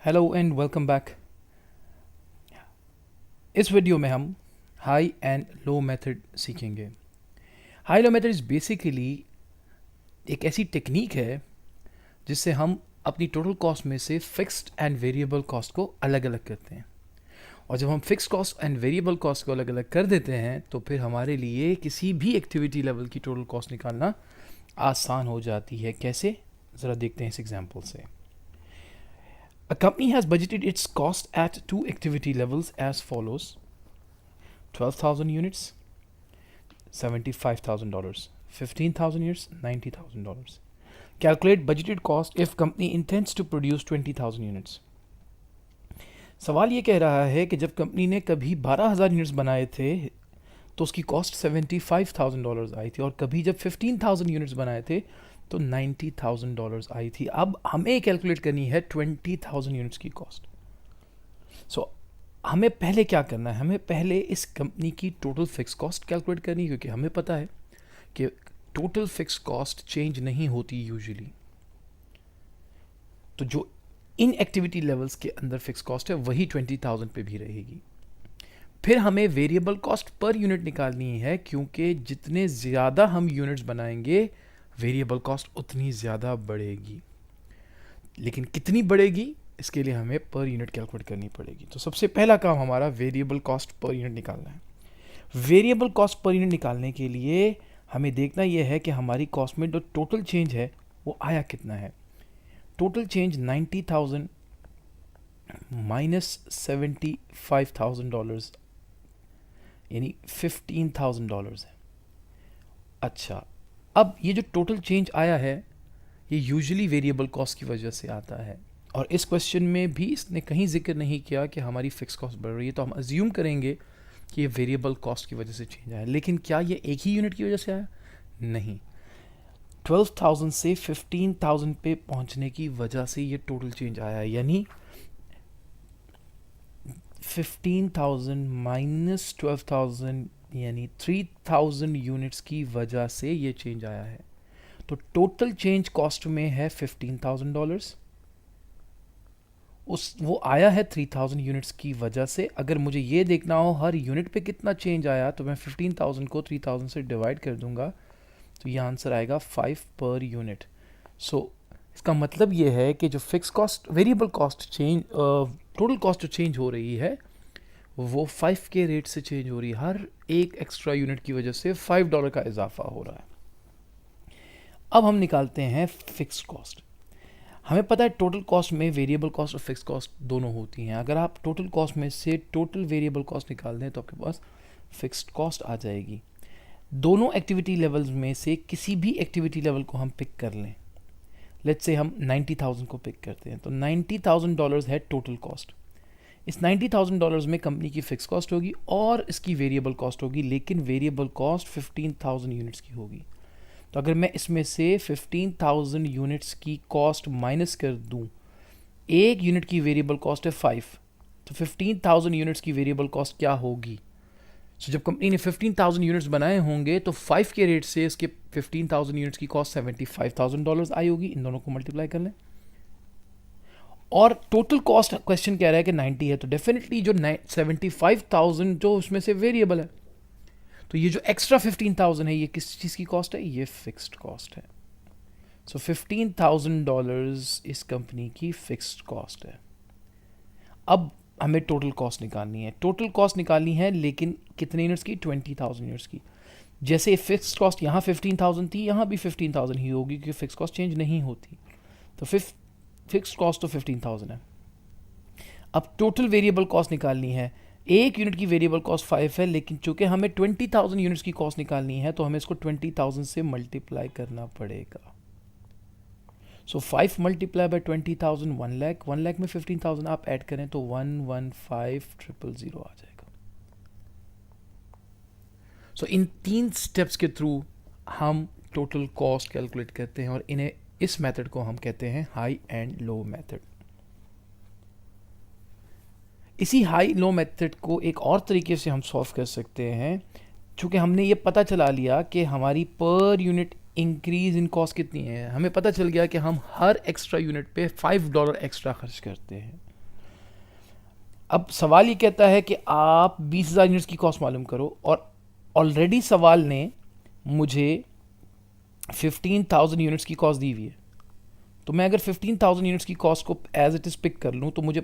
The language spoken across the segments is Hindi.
Hello and welcome back. इस वीडियो में हम हाई एंड लो मेथड सीखेंगे। High low method is basically एक ऐसी टेक्निक है जिससे हम अपनी टोटल कॉस्ट में से फिक्स्ड एंड वेरिएबल कॉस्ट को अलग अलग करते हैं। और जब हम fix cost and variable cost को अलग अलग कर देते हैं तो फिर हमारे लिए किसी भी एक्टिविटी लेवल की टोटल कॉस्ट निकालना आसान हो जाती है। कैसे, ज़रा देखते हैं इस एग्जांपल से। A company has budgeted its cost at two activity levels as follows: 12,000 units, $75,000; 15,000 units, $90,000. Calculate budgeted cost if company intends to produce 20,000 units. सवाल ये कह रहा है कि जब कंपनी ने कभी 12,000 यूनिट्स बनाए थे तो उसकी कॉस्ट $75,000 आई थी, और कभी जब 15,000 यूनिट्स बनाए थे तो $90,000 आई थी। अब हमें कैलकुलेट करनी है 20,000 यूनिट्स की कॉस्ट। सो हमें पहले क्या करना है, हमें पहले इस कंपनी की टोटल फिक्स कॉस्ट कैलकुलेट करनी है, क्योंकि हमें पता है कि टोटल फिक्स कॉस्ट चेंज नहीं होती यूजुअली। तो जो इन एक्टिविटी लेवल्स के अंदर फिक्स कॉस्ट है वही 20,000 पे भी रहेगी। फिर हमें वेरिएबल कॉस्ट पर यूनिट निकालनी है, क्योंकि जितने ज़्यादा हम यूनिट्स बनाएंगे वेरिएबल कॉस्ट उतनी ज़्यादा बढ़ेगी। लेकिन कितनी बढ़ेगी, इसके लिए हमें पर यूनिट कैलकुलेट करनी पड़ेगी। तो सबसे पहला काम हमारा वेरिएबल कॉस्ट पर यूनिट निकालना है। वेरिएबल कॉस्ट पर यूनिट निकालने के लिए हमें देखना यह है कि हमारी कॉस्ट में जो टोटल चेंज है वो आया कितना है। टोटल चेंज 90,000 माइनस $75,000 यानी $15,000 है। अच्छा, अब ये जो टोटल चेंज आया है ये यूजुअली वेरिएबल कॉस्ट की वजह से आता है, और इस क्वेश्चन में भी इसने कहीं जिक्र नहीं किया कि हमारी फिक्स कॉस्ट बढ़ रही है, तो हम अज्यूम करेंगे कि ये वेरिएबल कॉस्ट की वजह से चेंज आया। लेकिन क्या ये एक ही यूनिट की वजह से आया? नहीं, 12,000 से 15,000 पे पहुंचने की वजह से ये टोटल चेंज आया, यानी 15,000 माइनस 12,000 यानी 3,000 यूनिट्स की वजह से ये चेंज आया है। तो टोटल चेंज कॉस्ट में है $15,000, वो आया है 3,000 यूनिट्स की वजह से। अगर मुझे ये देखना हो हर यूनिट पे कितना चेंज आया, तो मैं 15,000 को 3,000 से डिवाइड कर दूंगा, तो ये आंसर आएगा 5 पर यूनिट। सो इसका मतलब ये है कि जो fix cost variable cost change total cost जो चेंज हो रही है वो 5 के रेट से चेंज हो रही है। हर एक एक्स्ट्रा यूनिट की वजह से $5 का इजाफा हो रहा है। अब हम निकालते हैं फिक्स्ड कॉस्ट। हमें पता है टोटल कॉस्ट में वेरिएबल कॉस्ट और फिक्स कॉस्ट दोनों होती हैं। अगर आप टोटल कॉस्ट में से टोटल वेरिएबल कॉस्ट निकाल दें तो आपके पास फिक्स्ड कॉस्ट आ जाएगी। दोनों एक्टिविटी लेवल्स में से किसी भी एक्टिविटी लेवल को हम पिक कर लें। लेट्स से हम 90,000 को पिक करते हैं, तो $90,000 है टोटल कॉस्ट। इस $90,000 में कंपनी की फिक्स कॉस्ट होगी और इसकी वेरिएबल कॉस्ट होगी, लेकिन वेरिएबल कॉस्ट 15,000 यूनिट्स की होगी। तो अगर मैं इसमें से 15,000 यूनिट्स की कॉस्ट माइनस कर दूं, एक यूनिट की वेरिएबल कॉस्ट है 5, तो 15,000 यूनिट्स की वेरिएबल कॉस्ट क्या होगी। सो जब कंपनी ने 15,000 यूनिट्स बनाए होंगे तो 5 के रेट से इसके 15,000 यूनिट्स की कॉस्ट $75,000 आई होगी। इन दोनों को मल्टीप्लाई कर लें, और टोटल कॉस्ट क्वेश्चन कह रहा है कि 90 है, तो डेफिनेटली जो 75,000 जो उसमें से वेरिएबल है, तो ये जो एक्स्ट्रा 15,000 है ये किस चीज़ की कॉस्ट है, ये फिक्स्ड कॉस्ट है। सो $15,000 इस कंपनी की फिक्स्ड कॉस्ट है। अब हमें टोटल कॉस्ट निकालनी है। टोटल कॉस्ट निकालनी है, लेकिन कितने यूनिट्स की, 20,000 यूनिट्स की। जैसे फिक्स्ड कॉस्ट यहाँ 15,000 थी, यहाँ भी 15,000 ही होगी, क्योंकि फिक्स कॉस्ट चेंज नहीं होती। तो फिक्स्ड कॉस्ट तो 15,000 है। अब टोटल वेरिएबल कॉस्ट निकालनी है। एक यूनिट की वेरिएबल कॉस्ट 5 है, लेकिन चूंकि हमें 20,000 यूनिट्स की कॉस्ट निकालनी है तो हमें इसको 20,000 से मल्टीप्लाई करना पड़ेगा। सो 5 मल्टीप्लाई बाय 20,000 1 लाख, 1 लाख में 15,000 आप ऐड करें तो 115,000 आ जाएगा। सो इन 3 स्टेप्स के थ्रू हम टोटल कॉस्ट कैलकुलेट करते हैं, और इन्हें इस मेथड को हम कहते हैं हाई एंड लो मेथड। इसी हाई लो मेथड को एक और तरीके से हम सॉल्व कर सकते हैं। चूँकि हमने ये पता चला लिया कि हमारी per unit increase in cost कितनी है, हमें पता चल गया कि हम हर एक्स्ट्रा यूनिट पे $5 एक्स्ट्रा खर्च करते हैं। अब सवाल ये कहता है कि आप 20,000 यूनिट्स की कॉस्ट मालूम करो, और ऑलरेडी सवाल ने मुझे 15,000 यूनिट्स की कॉस्ट दी हुई है। तो मैं अगर 15,000 यूनिट्स की कॉस्ट को एज इट इज़ पिक कर लूँ तो मुझे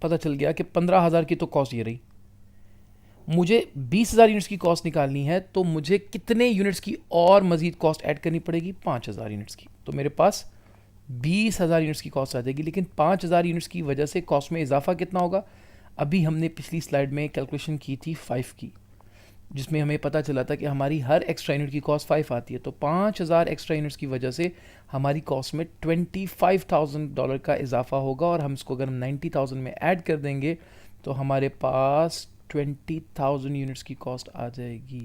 पता चल गया कि 15,000 की तो कॉस्ट ये रही। मुझे 20,000 यूनिट्स की कॉस्ट निकालनी है, तो मुझे कितने यूनिट्स की और मजीद कॉस्ट ऐड करनी पड़ेगी? 5,000 यूनिट्स की। तो मेरे पास 20,000 यूनिट्स की कॉस्ट आ जाएगी, लेकिन 5,000 यूनिट्स की वजह से कॉस्ट में इजाफा कितना होगा? अभी हमने पिछली स्लाइड में कैलकुलेशन की थी 5 की, जिसमें हमें पता चला था कि हमारी हर एक्स्ट्रा यूनिट की कॉस्ट 5 आती है। तो 5,000 एक्स्ट्रा यूनिट्स की वजह से हमारी कॉस्ट में $25,000 का इजाफा होगा, और हम इसको अगर 90,000 में ऐड कर देंगे तो हमारे पास 20,000 यूनिट्स की कॉस्ट आ जाएगी।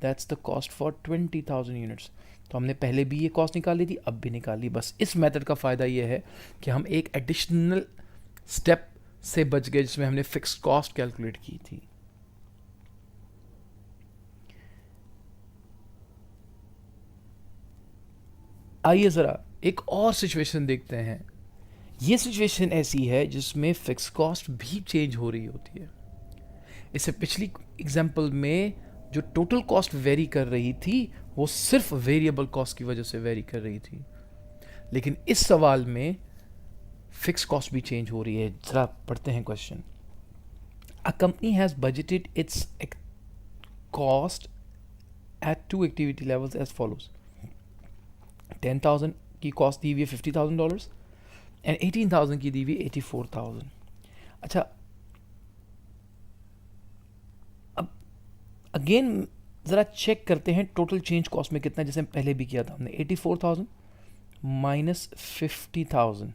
That's the cost for 20,000 units. तो हमने पहले भी ये कॉस्ट निकाली थी, अब भी निकाली। बस इस मेथड का फ़ायदा ये है कि हम एक एडिशनल स्टेप से बच गए जिसमें हमने फिक्स्ड कॉस्ट कैलकुलेट की थी। आइए ज़रा एक और सिचुएशन देखते हैं। ये सिचुएशन ऐसी है जिसमें फिक्स कॉस्ट भी चेंज हो रही होती है। इससे पिछली एग्जांपल में जो टोटल कॉस्ट वेरी कर रही थी वो सिर्फ वेरिएबल कॉस्ट की वजह से वेरी कर रही थी, लेकिन इस सवाल में फिक्स कॉस्ट भी चेंज हो रही है। ज़रा पढ़ते हैं question. A company has budgeted its cost at 2 activity levels as follows. 10,000 की कॉस्ट दी हुई है $50,000 एंड 18,000 की दी हुई 84,000। अच्छा, अब अगेन ज़रा चेक करते हैं टोटल चेंज कॉस्ट में कितना, जैसे पहले भी किया था हमने। 84,000 माइनस 50,000,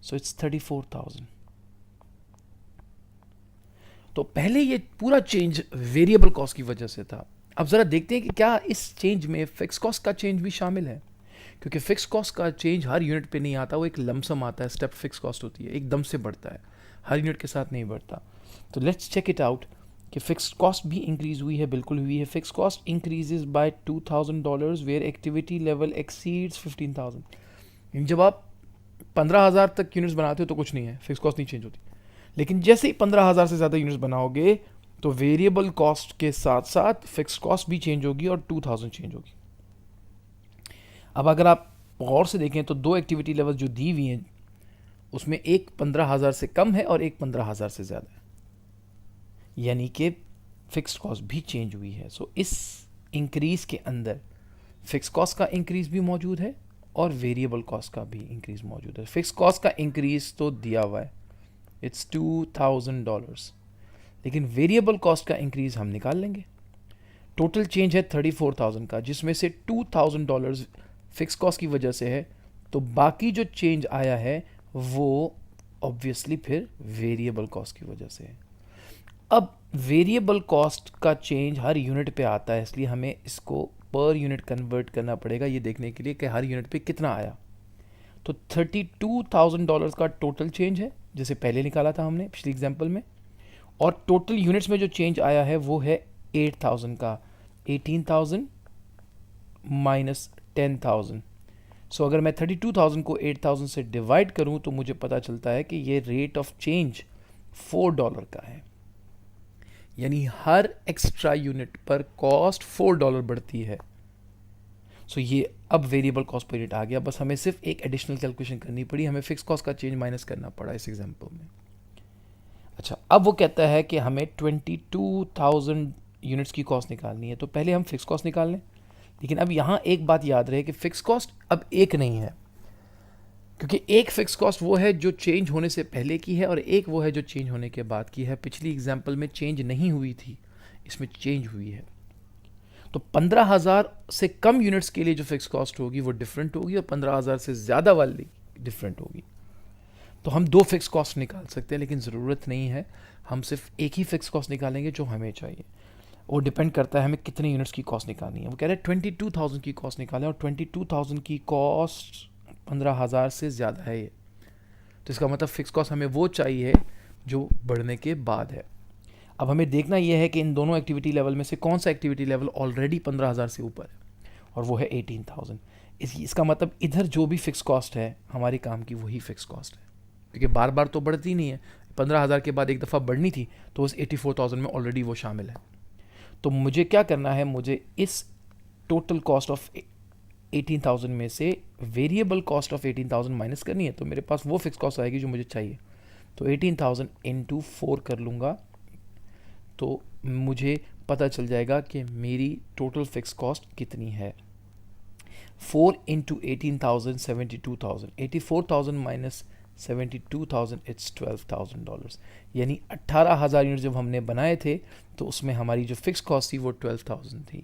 सो इट्स 34,000। तो पहले ये पूरा चेंज वेरिएबल कॉस्ट की वजह से था। अब ज़रा देखते हैं कि क्या इस चेंज में फिक्स कॉस्ट का चेंज भी शामिल है, क्योंकि फिक्स कॉस्ट का चेंज हर यूनिट पे नहीं आता, वो एक लमसम आता है। स्टेप फिक्स कॉस्ट होती है, एकदम से बढ़ता है, हर यूनिट के साथ नहीं बढ़ता। तो लेट्स चेक इट आउट कि फिक्स कॉस्ट भी इंक्रीज हुई है। बिल्कुल हुई है। Fix cost increases by $2,000 where activity level exceeds 15,000। जब आप 15,000 तक यूनिट्स बनाते हो तो कुछ नहीं है, फिक्स कॉस्ट नहीं चेंज होती। लेकिन जैसे ही 15,000 से ज़्यादा यूनिट्स बनाओगे तो वेरिएबल कॉस्ट के साथ साथ फिक्स कॉस्ट भी चेंज होगी और 2,000 चेंज होगी। अब अगर आप गौर से देखें तो 2 एक्टिविटी लेवल जो दी हुई हैं उसमें एक 15,000 से कम है और एक 15,000 से ज़्यादा है, यानी कि फिक्स कॉस्ट भी चेंज हुई है। सो इस इंक्रीज के अंदर फिक्स कॉस्ट का इंक्रीज भी मौजूद है और वेरिएबल कॉस्ट का भी इंक्रीज मौजूद है। फिक्स कॉस्ट का इंक्रीज तो दिया हुआ है, इट्स $2,000, लेकिन वेरिएबल कॉस्ट का इंक्रीज हम निकाल लेंगे। टोटल चेंज है 34,000 का, जिसमें से $2,000 फिक्स कॉस्ट की वजह से है, तो बाकी जो चेंज आया है वो ऑब्वियसली फिर वेरिएबल कॉस्ट की वजह से है। अब वेरिएबल कॉस्ट का चेंज हर यूनिट पे आता है, इसलिए हमें इसको पर यूनिट कन्वर्ट करना पड़ेगा ये देखने के लिए कि हर यूनिट पे कितना आया। तो $32,000 का टोटल चेंज है, जैसे पहले निकाला था हमने पिछली एग्जांपल में, और टोटल यूनिट्स में जो चेंज आया है वो है 8,000 का। 18,000 माइनस 10,000। सो अगर मैं 32,000 को 8,000 से डिवाइड करूं तो मुझे पता चलता है कि ये रेट ऑफ चेंज $4 का है, यानी हर एक्स्ट्रा यूनिट पर कॉस्ट $4 बढ़ती है। सो ये अब वेरिएबल कॉस्ट पर यूनिट आ गया। बस हमें सिर्फ एक एडिशनल कैलकुलेशन करनी पड़ी, हमें फिक्स कॉस्ट का चेंज माइनस करना पड़ा इस एग्जांपल में। अच्छा, अब वो कहता है कि हमें 22,000 यूनिट्स की कॉस्ट निकालनी है, तो पहले हम फिक्स कॉस्ट निकाल लें। लेकिन अब यहाँ एक बात याद रहे कि फिक्स कॉस्ट अब एक नहीं है, क्योंकि एक फिक्स कॉस्ट वो है जो चेंज होने से पहले की है और एक वो है जो चेंज होने के बाद की है। पिछली एग्जांपल में चेंज नहीं हुई थी, इसमें चेंज हुई है। तो 15,000 से कम यूनिट्स के लिए जो फिक्स कॉस्ट होगी वो डिफरेंट होगी और 15,000 से ज़्यादा वाली डिफरेंट होगी। तो हम 2 फिक्स कॉस्ट निकाल सकते हैं, लेकिन ज़रूरत नहीं है, हम सिर्फ एक ही फिक्स कॉस्ट निकालेंगे जो हमें चाहिए। वो डिपेंड करता है हमें कितने यूनिट्स की कॉस्ट निकालनी है। वो कह रहे हैं 22,000 की कॉस्ट निकालें, और 22,000 की कॉस्ट 15,000 से ज़्यादा है ये, तो इसका मतलब फिक्स कॉस्ट हमें वो चाहिए जो बढ़ने के बाद है। अब हमें देखना यह है कि इन दोनों एक्टिविटी लेवल में से कौन सा एक्टिविटी लेवल ऑलरेडी 15,000 से ऊपर है, और वो है 18,000। इसका मतलब इधर जो भी फिक्स कॉस्ट है हमारे काम की वही फिक्स कॉस्ट है। क्योंकि बार बार तो बढ़ती नहीं है, 15,000 के बाद एक दफ़ा बढ़नी थी, तो उस 84,000 में ऑलरेडी वो शामिल है। तो मुझे क्या करना है, मुझे इस टोटल कॉस्ट ऑफ 18,000 में से वेरिएबल कॉस्ट ऑफ 18,000 माइनस करनी है, तो मेरे पास वो फिक्स कॉस्ट आएगी जो मुझे चाहिए। तो 18,000 इंटू 4 कर लूँगा, तो मुझे पता चल जाएगा कि मेरी टोटल फिक्स कॉस्ट कितनी है। 4 इंटू 18,000 72,000, 84,000 माइनस 72,000 इट्स $12,000। यानी 18,000 यूनिट जब हमने बनाए थे तो उसमें हमारी जो फिक्स कॉस्ट थी वो 12,000 थी।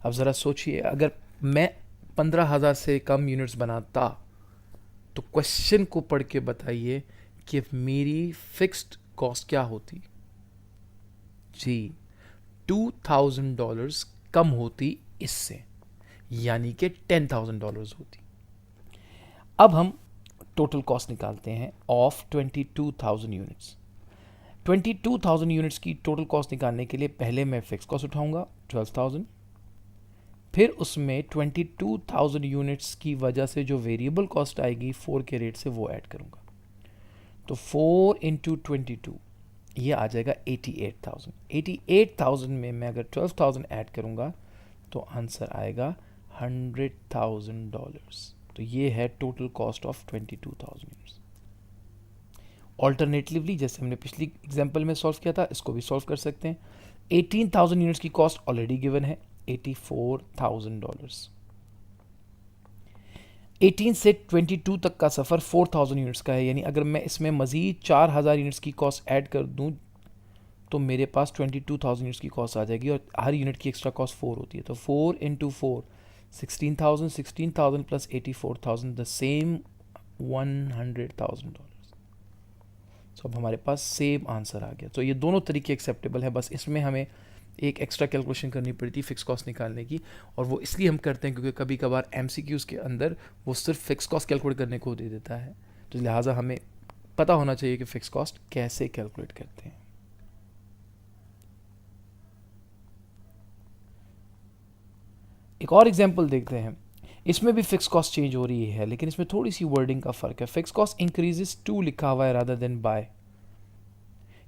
अब ज़रा सोचिए, अगर मैं 15,000 से कम यूनिट्स बनाता तो क्वेश्चन को पढ़ के बताइए कि मेरी फिक्स्ड कॉस्ट क्या होती। जी, $2,000 कम होती इससे, यानी कि $10,000 होती। अब हम टोटल कॉस्ट निकालते हैं ऑफ 22,000 यूनिट्स। 22,000 यूनिट्स की टोटल कॉस्ट निकालने के लिए पहले मैं फिक्स कॉस्ट उठाऊंगा 12,000, फिर उसमें 22,000 यूनिट्स की वजह से जो वेरिएबल कॉस्ट आएगी 4 के रेट से वो ऐड करूंगा। तो 4 इंटू 22 ये आ जाएगा 88,000। 88,000 में मैं अगर 12,000 ऐड करूंगा तो आंसर आएगा $100,000। तो ये है total cost of 22,000 units. Alternatively जैसे हमने पिछली एग्जांपल में सॉल्व किया था, इसको भी सॉल्व कर सकते हैं। 18,000 यूनिट्स की कॉस्ट ऑलरेडी गिवन है, $84,000। 18 से 22 तक का सफ़र 4,000 यूनिट्स का है, यानी अगर मैं इसमें मज़ीद 4,000 यूनिट्स की कॉस्ट ऐड कर दूं तो मेरे पास 22,000 यूनिट्स की कॉस्ट आ जाएगी, और हर यूनिट की एक्स्ट्रा कॉस्ट 4 होती है। तो 4 इंटू 4 16,000, 16,000 प्लस 84,000 द सेम $100,000। तो अब हमारे पास सेम आंसर आ गया। तो ये दोनों तरीके एक्सेप्टेबल है, बस इसमें हमें एक एक्स्ट्रा कैलकुलेशन करनी पड़ती है फिक्स कॉस्ट निकालने की, और वो इसलिए हम करते हैं क्योंकि कभी कभार एमसीक्यूज़ के अंदर वो सिर्फ फिक्स कॉस्ट कैलकुलेट करने को दे देता है, तो लिहाजा हमें पता होना चाहिए कि फिक्स कॉस्ट कैसे कैलकुलेट करते हैं। एक और एग्जांपल देखते हैं, इसमें भी फिक्स कॉस्ट चेंज हो रही है, लेकिन इसमें थोड़ी सी वर्डिंग का फ़र्क है। फिक्स कॉस्ट इंक्रीजेस टू लिखा हुआ है रादर देन बाय,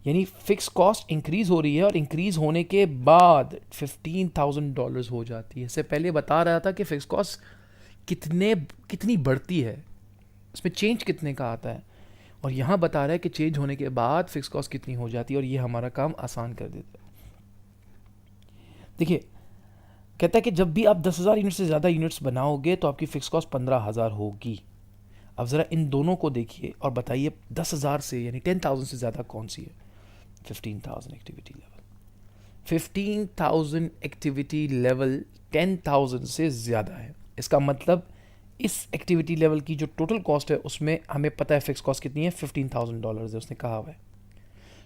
यानी फिक्स कॉस्ट इंक्रीज हो रही है और इंक्रीज होने के बाद $15,000 हो जाती है। इससे पहले बता रहा था कि फिक्स कॉस्ट कितनी बढ़ती है, इसमें चेंज कितने का आता है, और यहाँ बता रहा है कि चेंज होने के बाद फिक्स कॉस्ट कितनी हो जाती है, और ये हमारा काम आसान कर देता है। देखिए, कहता है कि जब भी आप 10,000 यूनिट से ज़्यादा यूनिट्स बनाओगे तो आपकी फिक्स कॉस्ट 15,000 होगी। अब ज़रा इन दोनों को देखिए और बताइए 10,000 से यानी 10,000 से ज़्यादा कौन सी है। 15,000 एक्टिविटी लेवल। 15,000 एक्टिविटी लेवल 10,000 से ज़्यादा है। इसका मतलब इस एक्टिविटी लेवल की जो टोटल कॉस्ट है उसमें हमें पता है फिक्स कॉस्ट कितनी है, $15,000 है, उसने कहा हुआ है।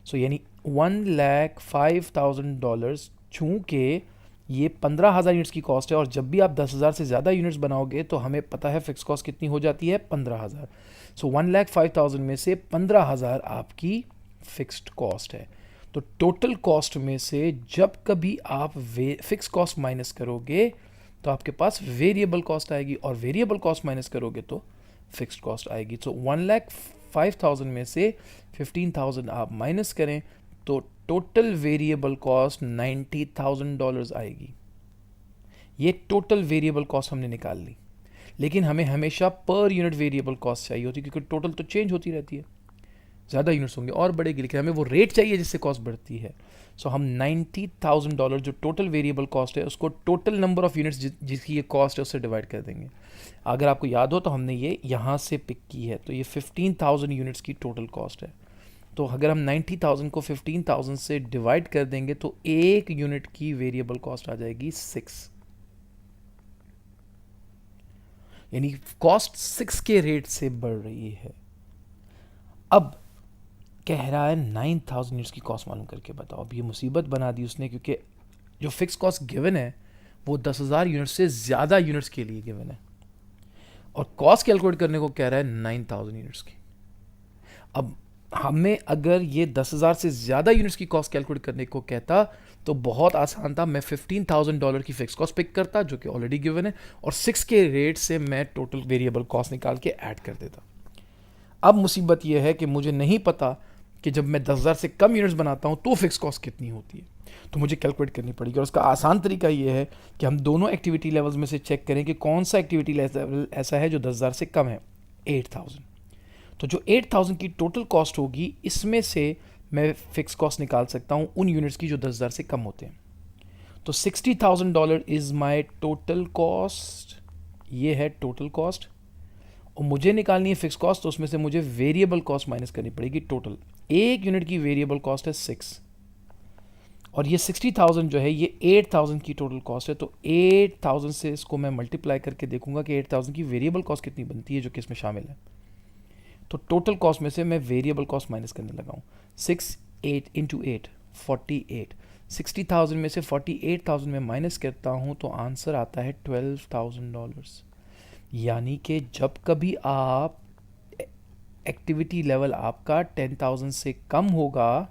सो यानी $1,05,000, चूँकि ये 15,000 यूनिट्स की कॉस्ट है और जब भी आप 10,000 से ज़्यादा यूनिट्स बनाओगे तो हमें पता है फिक्स कॉस्ट कितनी हो जाती है, 15,000। सो 1,05,000 में से 15,000 आपकी फिक्स्ड कॉस्ट है। तो टोटल कॉस्ट में से जब कभी आप फिक्स कॉस्ट माइनस करोगे तो आपके पास वेरिएबल कॉस्ट आएगी, और वेरिएबल कॉस्ट माइनस करोगे तो फिक्स्ड कॉस्ट आएगी। तो 1,05,000 में से 15,000 आप माइनस करें तो टोटल वेरिएबल कॉस्ट $90,000 आएगी। ये टोटल वेरिएबल कॉस्ट हमने निकाल ली, लेकिन हमें हमेशा पर यूनिट वेरिएबल कॉस्ट चाहिए होती है क्योंकि टोटल तो चेंज होती रहती है, ज़्यादा यूनिट्स होंगे और बढ़ेगी, लेकिन हमें वो रेट चाहिए जिससे कॉस्ट बढ़ती है। सो हम $90,000 जो टोटल वेरिएबल कॉस्ट है उसको टोटल नंबर ऑफ यूनिट्स जिसकी ये कॉस्ट है उससे डिवाइड कर देंगे। अगर आपको याद हो तो हमने ये यहाँ से पिक की है, तो ये 15,000 यूनिट्स की टोटल कॉस्ट है। तो अगर हम 90,000 को 15,000 से डिवाइड कर देंगे तो एक यूनिट की वेरिएबल कॉस्ट आ जाएगी 6, यानी कॉस्ट 6 के रेट से बढ़ रही है। अब कह रहा है 9,000 यूनिट्स की कॉस्ट मालूम करके बताओ। अब ये मुसीबत बना दी उसने, क्योंकि जो फिक्स कॉस्ट गिवन है वो 10,000 यूनिट से ज़्यादा यूनिट्स के लिए गिवन है, और कॉस्ट कैलकुलेट करने को कह रहा है 9,000 यूनिट्स की। अब हमें अगर ये 10,000 से ज़्यादा यूनिट्स की कॉस्ट कैलकुलेट करने को कहता तो बहुत आसान था, मैं $15,000 की फिक्स कॉस्ट पिक करता जो कि ऑलरेडी गिवन है, और 6 के रेट से मैं टोटल वेरिएबल कॉस्ट निकाल के ऐड कर देता। अब मुसीबत यह है कि मुझे नहीं पता कि जब मैं 10,000 से कम यूनिट्स बनाता हूँ तो फिक्स कॉस्ट कितनी होती है, तो मुझे कैलकुलेट करनी पड़ेगी। और उसका आसान तरीका ये है कि हम दोनों एक्टिविटी लेवल्स में से चेक करें कि कौन सा एक्टिविटी लेवल ऐसा है जो 10,000 से कम है। 8,000। तो जो 8,000 की टोटल कॉस्ट होगी, इसमें से मैं फिक्स कॉस्ट निकाल सकता हूँ उन यूनिट्स की जो 10,000 से कम होते हैं। तो $60,000 इज़ माई टोटल कॉस्ट, ये है टोटल कॉस्ट। और मुझे निकालनी है फिक्स कॉस्ट, तो उसमें से मुझे वेरिएबल कॉस्ट माइनस करनी पड़ेगी टोटल। एक यूनिट की वेरिएबल कॉस्ट है 6, और ये 60,000 जो है ये 8,000 की टोटल कॉस्ट है। तो 8,000 से इसको मैं मल्टीप्लाई करके देखूंगा कि 8,000 की वेरिएबल कॉस्ट कितनी बनती है जो कि इसमें शामिल है। तो टोटल कॉस्ट में से मैं वेरिएबल कॉस्ट माइनस करने लगा हूँ। 8 इंटू 8 48। 60,000 में से 48,000 में माइनस करता हूँ तो आंसर आता है $12,000। यानी कि जब कभी आप एक्टिविटी लेवल आपका 10,000 से कम होगा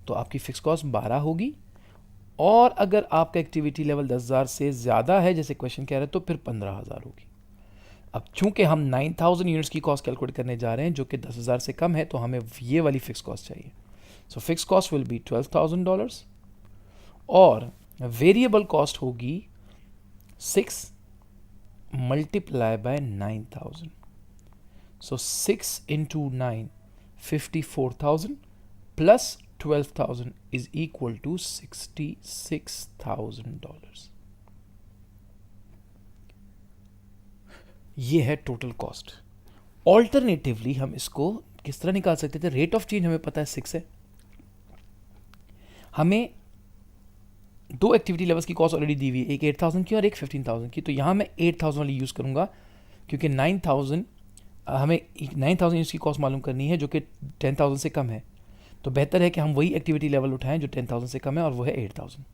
तो आपकी फिक्स कॉस्ट 12 होगी, और अगर आपका एक्टिविटी लेवल 10,000 से ज़्यादा है जैसे क्वेश्चन कह रहे हैं तो फिर 15,000 होगी। अब चूंकि हम 9,000 यूनिट्स की कॉस्ट कैलकुलेट करने जा रहे हैं जो कि 10,000 से कम है, तो हमें ये वाली फिक्स कॉस्ट चाहिए। So fix cost will be $12,000 और वेरिएबल कॉस्ट होगी 6 multiply by 9,000। So 6 into 9 54,000 plus 12,000 is equal to $66,000। ये है टोटल कॉस्ट। ऑल्टरनेटिवली हम इसको किस तरह निकाल सकते थे? रेट ऑफ चेंज हमें पता है 6 है, हमें दो एक्टिविटी लेवल्स की कॉस्ट ऑलरेडी दी हुई है, एक 8,000 की और एक 15,000 की। तो यहाँ मैं 8,000 वाली यूज़ करूँगा क्योंकि 9,000 हमें 9,000 यूनिट्स की कॉस्ट मालूम करनी है जो कि 10,000 से कम है। तो बेहतर है कि हम वही एक्टिविटी लेवल उठाएं जो 10,000 से कम है, और वो है 8,000।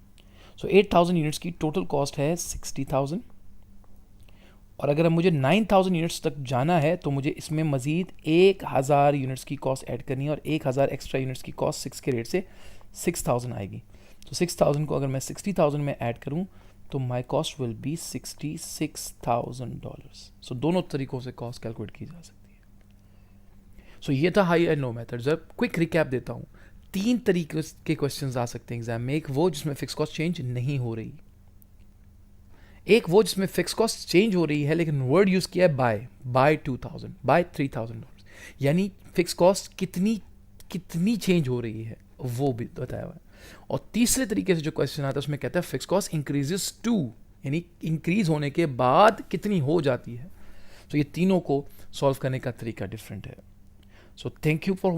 सो 8,000 यूनिट्स की टोटल कॉस्ट है 60,000, और अगर मुझे 9,000 यूनिट्स तक जाना है तो मुझे इसमें मज़ीद 1,000 यूनिट्स की कॉस्ट ऐड करनी है, और 1,000 एक्स्ट्रा यूनिट्स की कॉस्ट 6 के रेट से 6,000 आएगी। तो 6,000 को अगर मैं 60,000 में ऐड करूं तो माई कॉस्ट विल बी $66,000। सो दोनों तरीक़ों से कॉस्ट कैलकुलेट की जा सकती है। सो ये था हाई एंड लो मेथड। जब क्विक रिकैप देता हूँ, 3 तरीके के क्वेश्चंस आ सकते हैं एग्जाम में। एक वो जिसमें फिक्स कॉस्ट चेंज नहीं हो रही, एक वो जिसमें फिक्स कॉस्ट चेंज हो रही है लेकिन वर्ड यूज़ किया है बाय 2,000, बाय $3,000, यानी फिक्स कॉस्ट कितनी चेंज हो रही है वो भी बताया हुआ है। और तीसरे तरीके से जो क्वेश्चन आता है उसमें कहता है फिक्स कॉस्ट इंक्रीजेस टू, यानी इंक्रीज होने के बाद कितनी हो जाती है। तो ये तीनों को सॉल्व करने का तरीका डिफरेंट है। So thank you for